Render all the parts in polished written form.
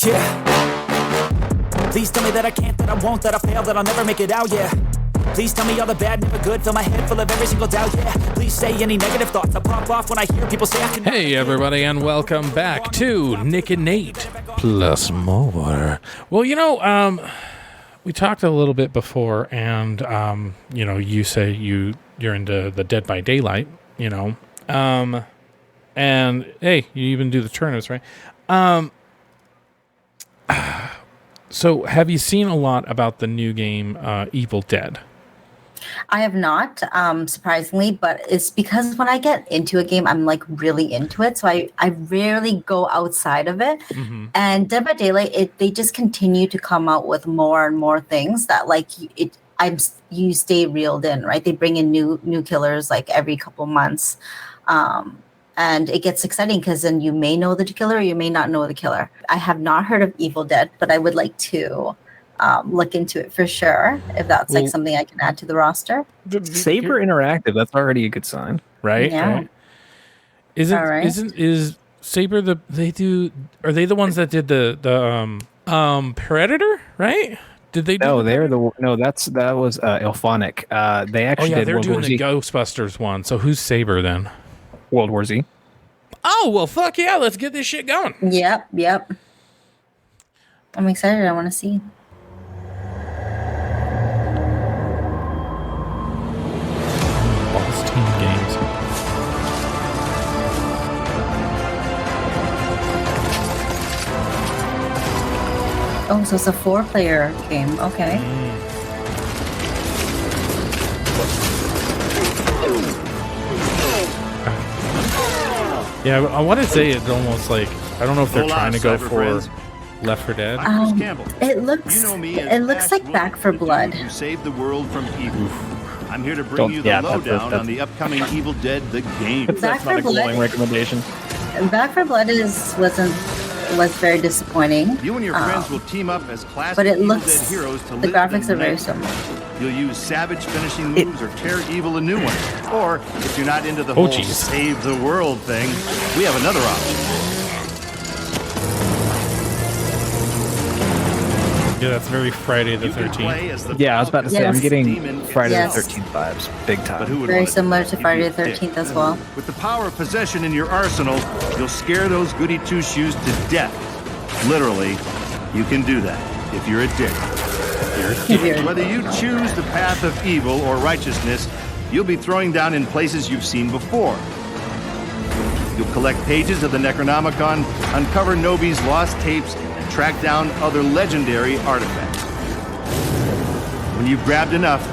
Yeah. Please tell me that I can't, that I won't, that I fail, that I'll never make it out, yeah. Please tell me all the bad, never good, fill my head full of every single doubt, yeah. Please say any negative thoughts, I pop off when I hear people say I can. Hey everybody, and welcome back to Nick and Nate plus more. Well, we talked a little bit before, and you say you're into the Dead by Daylight, and hey, you even do the tournaments, right? So have you seen a lot about the new game Evil Dead? I have not, surprisingly, but it's because when I get into a game, I'm like really into it. So I rarely go outside of it. Mm-hmm. And Dead by Daylight, they just continue to come out with more and more things that you stay reeled in, right? They bring in new killers like every couple months. And it gets exciting because then you may know the killer, or you may not know the killer. I have not heard of Evil Dead, but I would like to look into it for sure, if that's something I can add to the roster. Saber Interactive, that's already a good sign. Right? Yeah. Right. Is Saber are they the ones that did the Predator, right? Did they do that was Ilphonic. They actually did they're World doing War the Z. Ghostbusters one. So who's Saber then? World War Z. Oh, well, fuck yeah, let's get this shit going. Yep. I'm excited. I want to see. Boss Team Games. Oh, so it's a 4-player game. Okay. Yeah, I want to say it's almost like, I don't know if they're trying to go for Left 4 Dead. It looks like Back 4 Blood. Who saved the world from evil. I'm here to bring you the lowdown on the upcoming Evil Dead the game. That's not a glowing recommendation. Back 4 Blood was very disappointing. You and your friends will team up as classic but it Evil looks, Dead heroes to the live graphics the are very nightmare. similar. You'll use savage finishing moves or tear evil a new one. Or, if you're not into the whole save the world thing, we have another option. Yeah, that's very Friday the 13th. Yeah, I was about to say, I'm getting Friday Yes. the 13th vibes, big time. Very similar to Friday the 13th as well. With the power of possession in your arsenal, you'll scare those goody two-shoes to death. Literally, you can do that if you're a dick. Whether you choose the path of evil or righteousness, you'll be throwing down in places you've seen before. You'll collect pages of the Necronomicon, uncover Nobi's lost tapes, and track down other legendary artifacts. When you've grabbed enough,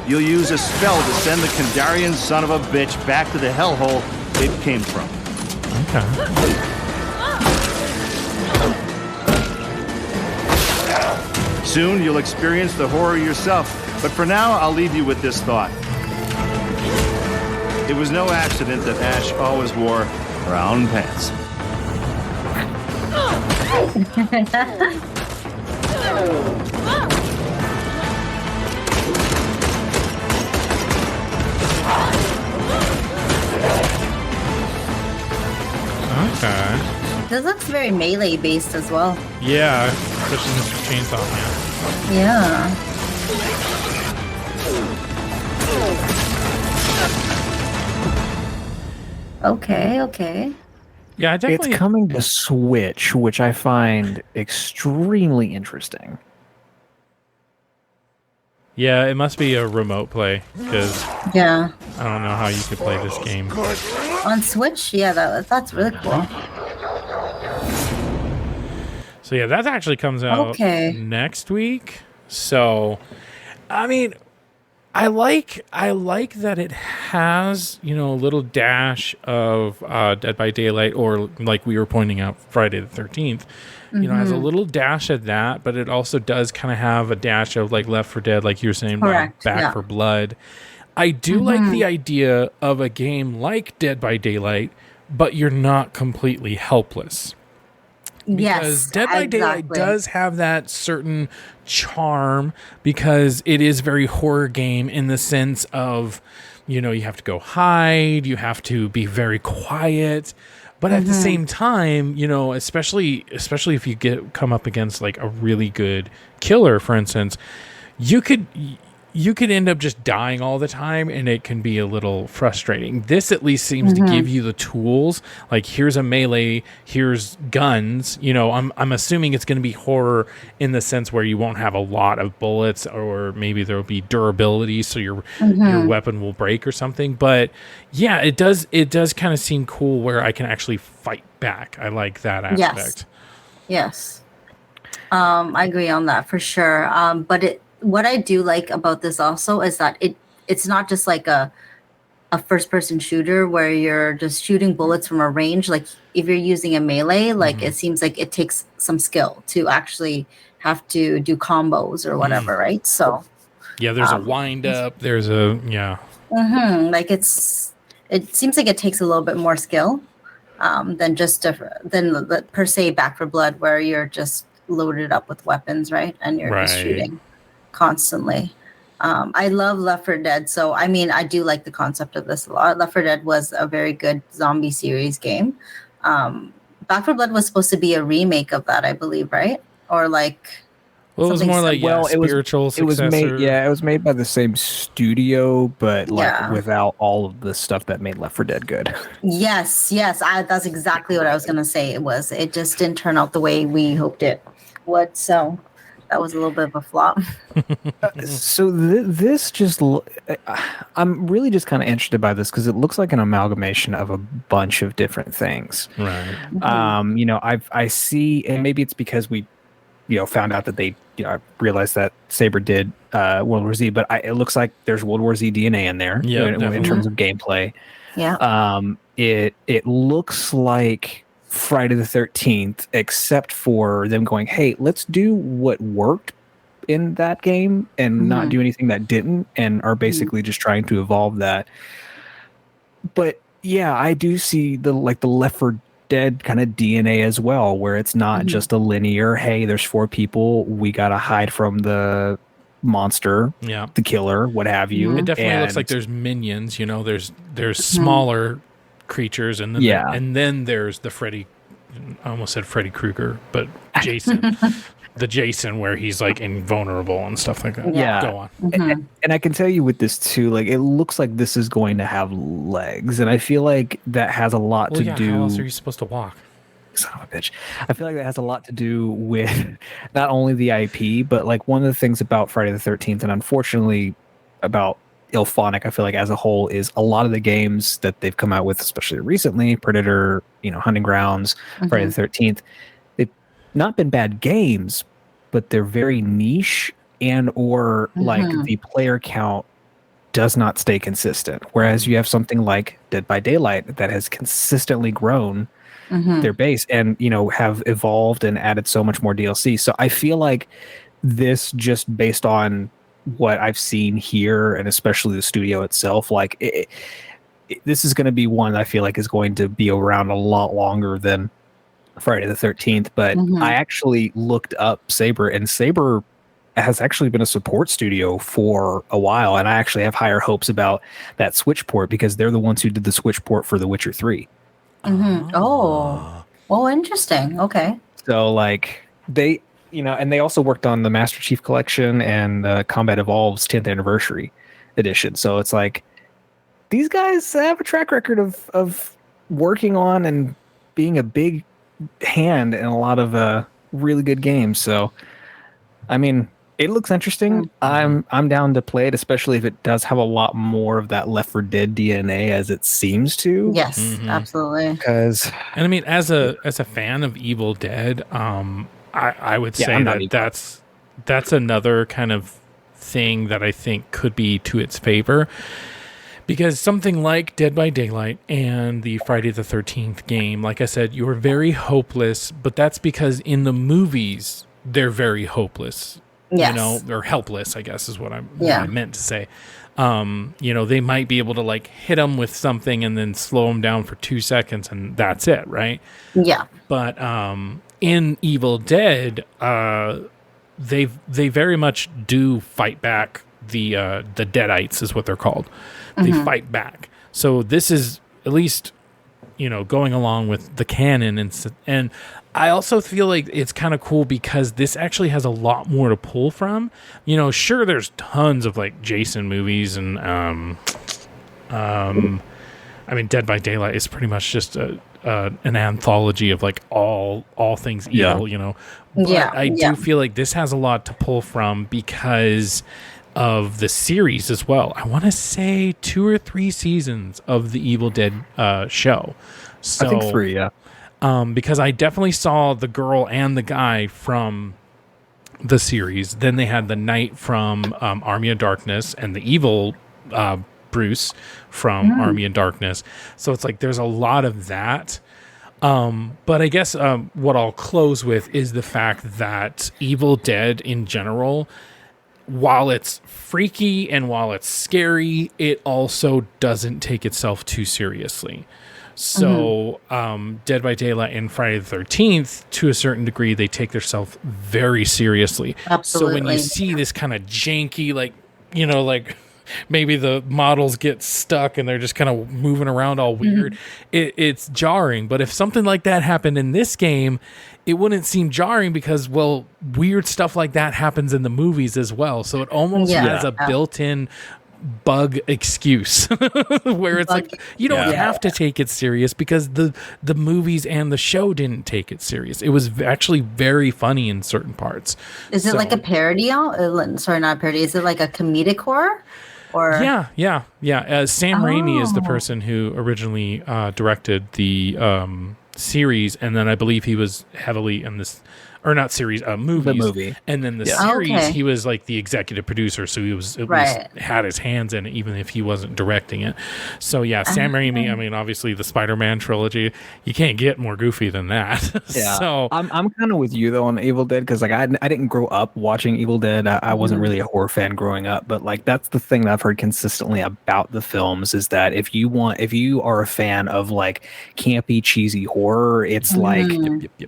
you'll use a spell to send the Kandarian son of a bitch back to the hellhole it came from. Okay. Soon, you'll experience the horror yourself, but for now, I'll leave you with this thought. It was no accident that Ash always wore brown pants. Okay. This looks very melee based as well. Yeah, especially Mr. Chainsaw Man. Yeah. Okay. Yeah, I definitely. It's coming to Switch, which I find extremely interesting. Yeah, it must be a remote play, because Yeah. I don't know how you could play this game. On Switch, yeah, that's really cool. So yeah, that actually comes out next week. So, I mean, I like that it has, a little dash of Dead by Daylight, or like we were pointing out, Friday the 13th. It has a little dash of that, but it also does kind of have a dash of like Left 4 Dead, like you were saying, Back 4 Blood. I do like the idea of a game like Dead by Daylight, but you're not completely helpless. Because Dead by Daylight does have that certain charm, because it is very horror game in the sense of, you have to go hide, you have to be very quiet. But at the same time, you know, especially if you come up against like a really good killer, for instance, you could end up just dying all the time, and it can be a little frustrating. This at least seems to give you the tools. Like, here's a melee, here's guns. You know, I'm assuming it's going to be horror in the sense where you won't have a lot of bullets, or maybe there'll be durability, so your weapon will break or something. But yeah, it does kind of seem cool where I can actually fight back. I like that aspect. Yes. I agree on that for sure. But what I do like about this also is that it's not just like a first person shooter where you're just shooting bullets from a range. Like, if you're using a melee, like it seems like it takes some skill to actually have to do combos or whatever, right? So yeah, there's a wind up, there's a like it seems like it takes a little bit more skill than per se Back 4 Blood, where you're just loaded up with weapons, right? And you're just shooting constantly. I love Left 4 Dead, so I mean, I do like the concept of this a lot. Left 4 Dead was a very good zombie series game. Back 4 Blood was supposed to be a remake of that, I believe, right? Or like, well, it was more like spiritual successor. It was made by the same studio, but like without all of the stuff that made Left 4 Dead good. Yes, that's exactly what I was gonna say. It just didn't turn out the way we hoped it would. So that was a little bit of a flop. So this just, I'm really just kind of interested by this because it looks like an amalgamation of a bunch of different things. Right. You know, I see, and maybe it's because we, you know, found out that they, you know, I realized that Saber did World War Z, but it looks like there's World War Z DNA in there in terms of gameplay. Yeah. It looks like Friday the 13th, except for them going, hey, let's do what worked in that game and not do anything that didn't, and are basically just trying to evolve that. But yeah, I do see the Left 4 Dead kind of DNA as well, where it's not just a linear, hey, there's 4 people, we gotta hide from the monster, the killer, what have you. It definitely looks like there's minions, you know, there's smaller creatures, and then there's the Freddy, I almost said Freddy Krueger, but Jason. The Jason, where he's like invulnerable and stuff like that. Yeah. Go on. And I can tell you with this too, like, it looks like this is going to have legs, and I feel like that has a lot to do. How else are you supposed to walk? Son of a bitch. I feel like that has a lot to do with not only the IP, but like one of the things about Friday the 13th, and unfortunately about Ilphonic, I feel like as a whole, is a lot of the games that they've come out with, especially recently, Predator, you know, Hunting Grounds, Friday the 13th, they've not been bad games, but they're very niche, and or like the player count does not stay consistent. Whereas you have something like Dead by Daylight that has consistently grown their base, and, you know, have evolved and added so much more DLC. So I feel like this, just based on what I've seen here, and especially the studio itself, like this is going to be one that I feel like is going to be around a lot longer than Friday the 13th. But I actually looked up Saber, and Saber has actually been a support studio for a while, and I actually have higher hopes about that Switch port, because they're the ones who did the Switch port for The Witcher 3. Oh, interesting. Okay. So like they, you know, and they also worked on the Master Chief Collection and Combat Evolved's 10th anniversary edition. So it's like these guys have a track record of working on and being a big hand in a lot of really good games. So I mean, it looks interesting. I'm down to play it, especially if it does have a lot more of that Left 4 Dead DNA as it seems to. Yes, absolutely. And I mean, as a fan of Evil Dead, I would say that's another kind of thing that I think could be to its favor, because something like Dead by Daylight and the Friday the 13th game, like I said, you are very hopeless, but that's because in the movies they're very hopeless. Yes. You know, or helpless, I guess is what I meant to say. You know, they might be able to like hit them with something and then slow them down for 2 seconds, and that's it, right? Yeah. But in Evil Dead, they very much do fight back. The Deadites is what they're called. They fight back. So this is, at least going along with the canon. And I also feel like it's kind of cool because this actually has a lot more to pull from. Sure, there's tons of like Jason movies and Dead by Daylight is pretty much just an anthology of like all things evil, But I do feel like this has a lot to pull from because of the series as well. I want to say 2 or 3 seasons of the Evil Dead show. So, I think 3, yeah. Because I definitely saw the girl and the guy from the series. Then they had the knight from Army of Darkness and the evil Bruce from Army of Darkness. So it's like there's a lot of that. But I guess what I'll close with is the fact that Evil Dead in general, while it's freaky and while it's scary, it also doesn't take itself too seriously. So Dead by Daylight and Friday the 13th, to a certain degree, they take themselves very seriously. Absolutely. So when you see this kind of janky, like maybe the models get stuck and they're just kind of moving around all weird, it's jarring. But if something like that happened in this game, it wouldn't seem jarring because, well, weird stuff like that happens in the movies as well. So it almost has a built-in bug excuse where it's like you don't have to take it serious because the movies and the show didn't take it serious. It was actually very funny in certain parts. Is it like a parody? Sorry, not a parody. Is it like a comedic horror? Or yeah. Sam Raimi is the person who originally directed the series, and then I believe he was heavily in this, or not series, movies. The movie. And then the series, he was like the executive producer, so he was at least had his hands in it, even if he wasn't directing it. So yeah, Sam Raimi, I mean, obviously the Spider-Man trilogy, you can't get more goofy than that. Yeah. So I'm kind of with you though on Evil Dead, because like I didn't grow up watching Evil Dead. I wasn't really a horror fan growing up, but like that's the thing that I've heard consistently about the films is that if you are a fan of like campy, cheesy horror, it's like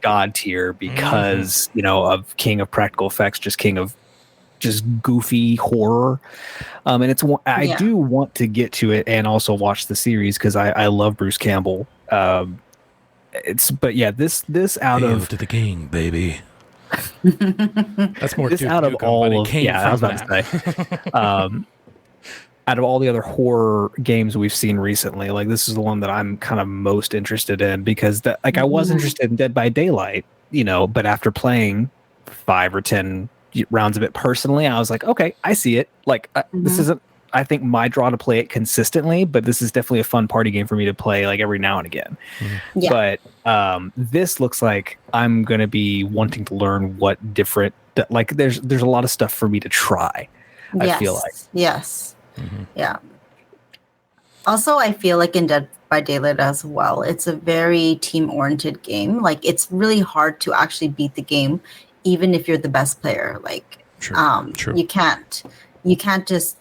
god tier because of king of practical effects, just king of just goofy horror. And it's I do want to get to it and also watch the series because I love Bruce Campbell. This out Hail of to the king, baby. That's more this out of all of I was about to say. Out of all the other horror games we've seen recently, like this is the one that I'm kind of most interested in because I was interested in Dead by Daylight, but after playing 5 or 10 rounds of it personally, I was like, okay, I see it. Like this isn't, I think, my draw to play it consistently, but this is definitely a fun party game for me to play like every now and again. But this looks like I'm going to be wanting to learn what different, like there's a lot of stuff for me to try. I feel like. Yes. Yeah. Also, I feel like in Dead by Daylight as well, it's a very team-oriented game. Like, it's really hard to actually beat the game, even if you're the best player. Like, True. you can't just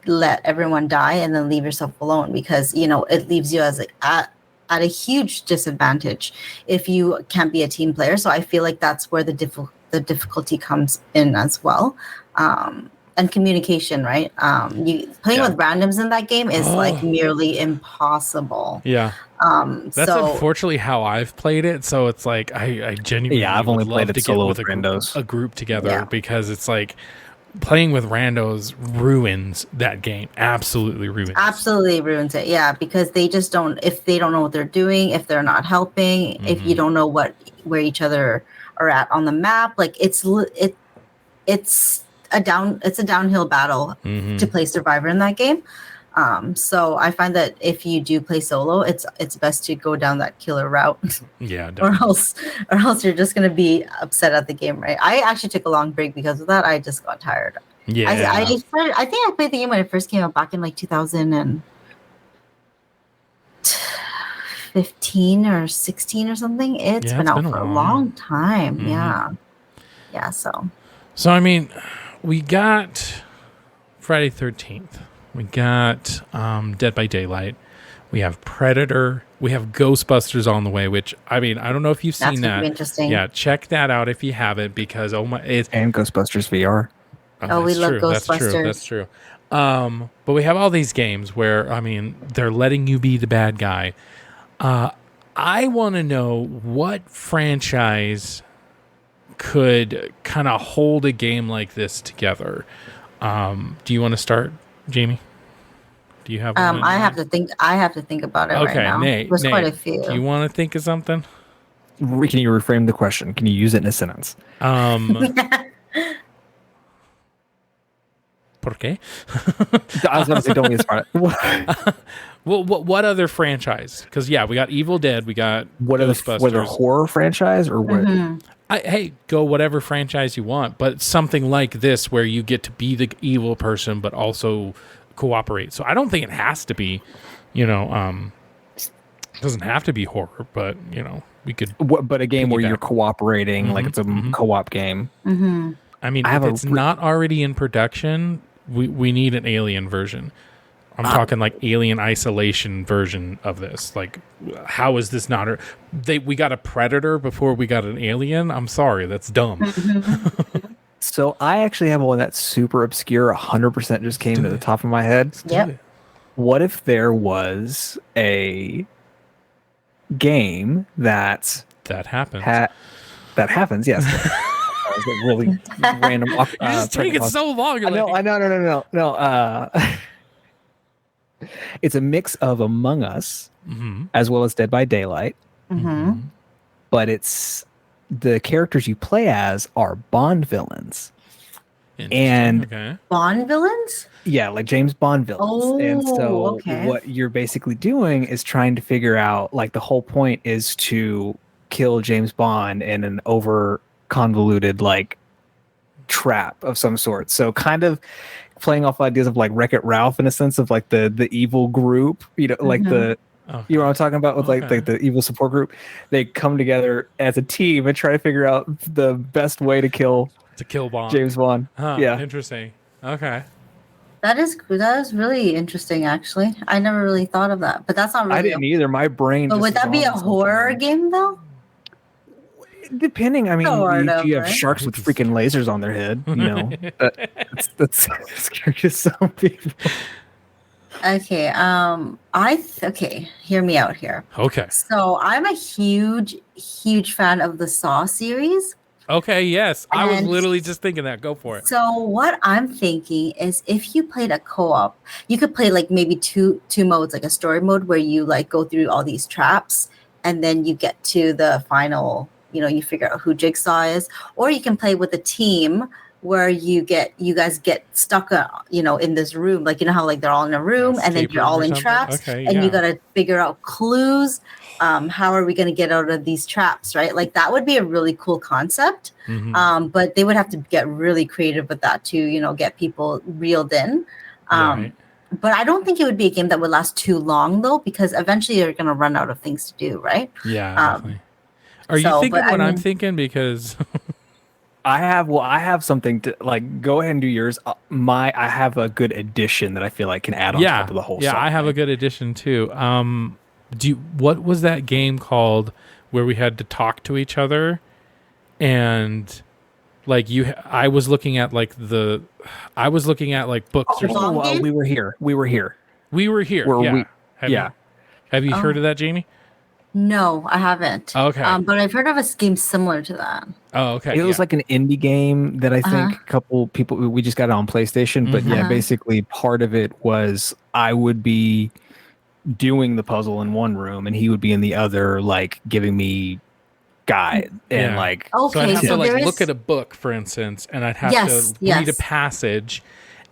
let everyone die and then leave yourself alone because it leaves you as at a huge disadvantage if you can't be a team player. So I feel like that's where the difficulty comes in as well. And communication, right? Playing with randoms in that game is like nearly impossible. Yeah. That's unfortunately how I've played it. So it's like I genuinely I've only played it solo with a group together because it's like playing with randos ruins that game. Absolutely ruins it. Yeah, because they just don't. If they don't know what they're doing, if they're not helping, if you don't know where each other are at on the map, like it's a downhill battle to play Survivor in that game. So I find that if you do play solo, it's best to go down that killer route. Yeah, definitely. or else you're just gonna be upset at the game, right? I actually took a long break because of that. I just got tired. Yeah, I think I played the game when it first came out back in like 2015 or 16 or something. It's been out for a long time. Yeah. So I mean, we got Friday 13th. We got Dead by Daylight. We have Predator. We have Ghostbusters on the way, which, I mean, I don't know if you've seen that. That's interesting. Yeah, check that out if you haven't because, and Ghostbusters VR. We love Ghostbusters. That's true. But we have all these games where, I mean, they're letting you be the bad guy. I want to know what franchise could kind of hold a game like this together. Do you want to start, Jamie? Do you have one? I have to think about it right now. There's quite a few. Do you want to think of something? Can you reframe the question? Can you use it in a sentence? ¿Por qué? I was going to say, don't get smart. Well, what other franchise? Because we got Evil Dead, we got Ghostbusters. Whether horror franchise or what? Hey, go whatever franchise you want, but something like this where you get to be the evil person, but also cooperate. So I don't think it has to be, it doesn't have to be horror, but we could. But a game where you're cooperating, like it's a co-op game. Mm-hmm. I mean, if it's not already in production, we need an Alien version. I'm talking like Alien Isolation version of this. Like, how is this not? We got a Predator before we got an Alien. I'm sorry, that's dumb. So I actually have one that's super obscure. 100% just came to the top of my head. Yep. What if there was a game that happens? That happens, yes. That was a really random. You're just taking so long. I know. No. It's a mix of Among Us as well as Dead by Daylight. Mm-hmm. But it's the characters you play as are Bond villains. And Bond villains? Yeah, like James Bond villains. Oh, and so okay. what you're basically doing is trying to figure out, like, the whole point is to kill James Bond in an over convoluted, like, trap of some sort. So kind of playing off ideas of like Wreck-It Ralph in a sense of like the evil group, like the you know what I'm talking about with like the evil support group. They come together as a team and try to figure out the best way to kill Bond. James Bond. Yeah, interesting. Okay, that is really interesting. Actually, I never really thought of that, but that's not really. I didn't either. My brain. But would that be a horror game though? Depending, I mean, you have sharks with freaking lasers on their head, that's scary to some people. Okay, hear me out here. Okay. So I'm a huge fan of the Saw series. Okay, yes. I was literally just thinking that. Go for it. So what I'm thinking is if you played a co-op, you could play like maybe two modes, like a story mode where you like go through all these traps and then you get to the final, you figure out who Jigsaw is, or you can play with a team where you guys get stuck, in this room, like how like they're all in a room and then you're all in traps, and you got to figure out clues. How are we going to get out of these traps, right? Like that would be a really cool concept. But they would have to get really creative with that to, get people reeled in. Right. But I don't think it would be a game that would last too long though, because eventually you're going to run out of things to do, right? Yeah, definitely. Are you thinking what I'm thinking? Because I have something to like. Go ahead and do yours. I have a good addition that I feel like can add on top of the whole. Yeah, I have a good addition too. What was that game called where we had to talk to each other, and like I was looking at like books. We were here. Have you heard of that, Jamie? No, I haven't. Okay. But I've heard of a game similar to that. Oh, okay. It was like an indie game that I think a couple people, we just got it on PlayStation. But yeah, basically part of it was I would be doing the puzzle in one room and he would be in the other, like giving me guide and like. Okay, so I'd have to like look at a book, for instance, and I'd have to read a passage.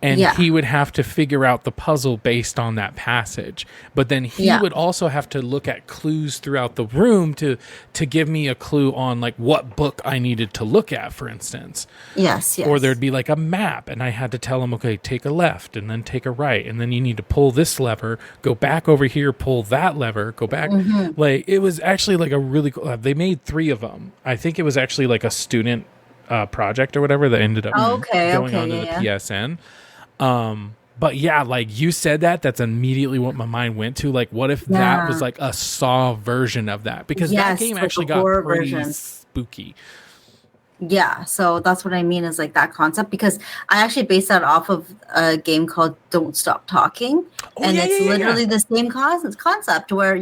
And he would have to figure out the puzzle based on that passage. But then he would also have to look at clues throughout the room to give me a clue on like what book I needed to look at, for instance. Yes. Or there'd be like a map and I had to tell him, okay, take a left and then take a right. And then you need to pull this lever, go back over here, pull that lever, go back. Like it was actually like a really cool, they made 3 of them. I think it was actually like a student project or whatever that ended up going on to the PSN. But yeah, like you said that's immediately what my mind went to. Like, what if that was like a Saw version of that? Because that game actually got pretty spooky. Yeah, so that's what I mean is like that concept, because I actually based that off of a game called Don't Stop Talking. It's literally the same concept where,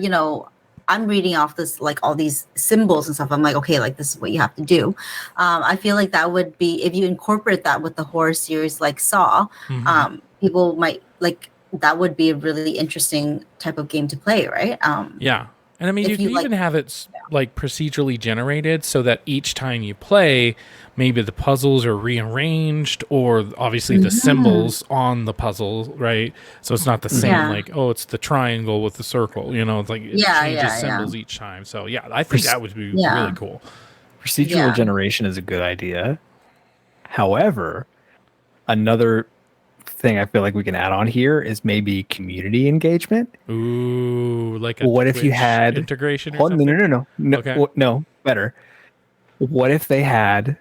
I'm reading off this, like all these symbols and stuff. I'm like, okay, like this is what you have to do. I feel like that would be, if you incorporate that with the horror series like Saw, people might like, that would be a really interesting type of game to play, right? Yeah. And I mean, you can even have it like procedurally generated so that each time you play, maybe the puzzles are rearranged or obviously the symbols on the puzzle, right? So it's not the same, like, oh, it's the triangle with the circle, you know, it's like it changes symbols each time. So yeah, I think that would be really cool. Procedural generation is a good idea. However, another thing I feel like we can add on here is maybe community engagement. Ooh, like a what if you had integration or something? No, okay. No, better. What if they had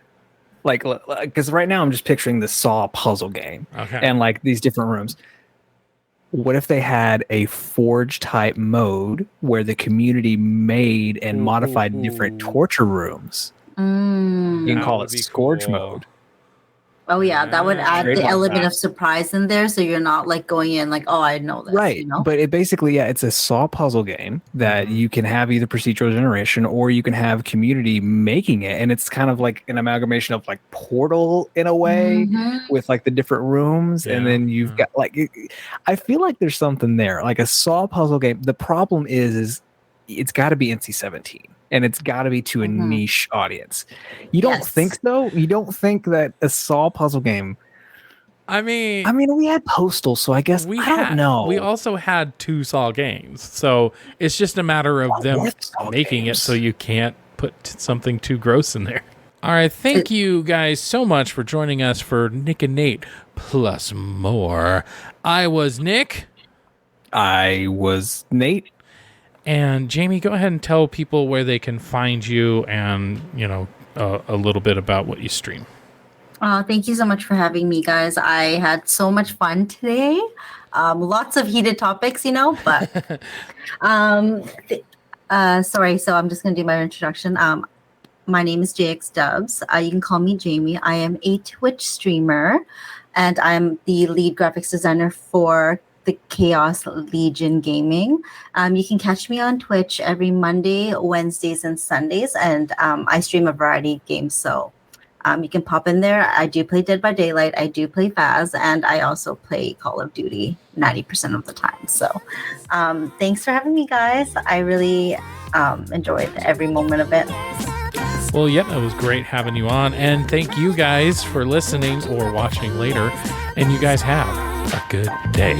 like, because right now I'm just picturing the Saw puzzle game and like these different rooms. What if they had a Forge type mode where the community made and modified different torture rooms? You can call it Scourge mode. Oh yeah, that would add the element of surprise in there, so you're not like going in like, oh, I know this, right? You know? But it basically, it's a Saw puzzle game that you can have either procedural generation or you can have community making it, and it's kind of like an amalgamation of like Portal in a way with like the different rooms, and then you've got like, I feel like there's something there, like a Saw puzzle game. The problem is it's got to be NC-17. And it's got to be to a niche audience. You don't think though? You don't think that a Saw puzzle game? I mean, we had Postal, so I guess I don't know. We also had 2 Saw games, so it's just a matter of them making it so you can't put something too gross in there. All right, thank you guys so much for joining us for Nick and Nate plus more. I was Nick. I was Nate. And Jamie, go ahead and tell people where they can find you and, you know, a little bit about what you stream. Thank you so much for having me, guys. I had so much fun today. Lots of heated topics, you know, but sorry. So I'm just going to do my introduction. My name is JxDubz. You can call me Jamie. I am a Twitch streamer, and I'm the lead graphics designer for the Chaos Legion Gaming. You can catch me on Twitch every Monday, Wednesdays, and Sundays, and I stream a variety of games, so you can pop in there. I do play Dead by Daylight, I do play Faz, and I also play Call of Duty 90% of the time. So thanks for having me, guys. I really enjoyed every moment of it. Well, yep, it was great having you on, and thank you guys for listening or watching later, and you guys have a good day.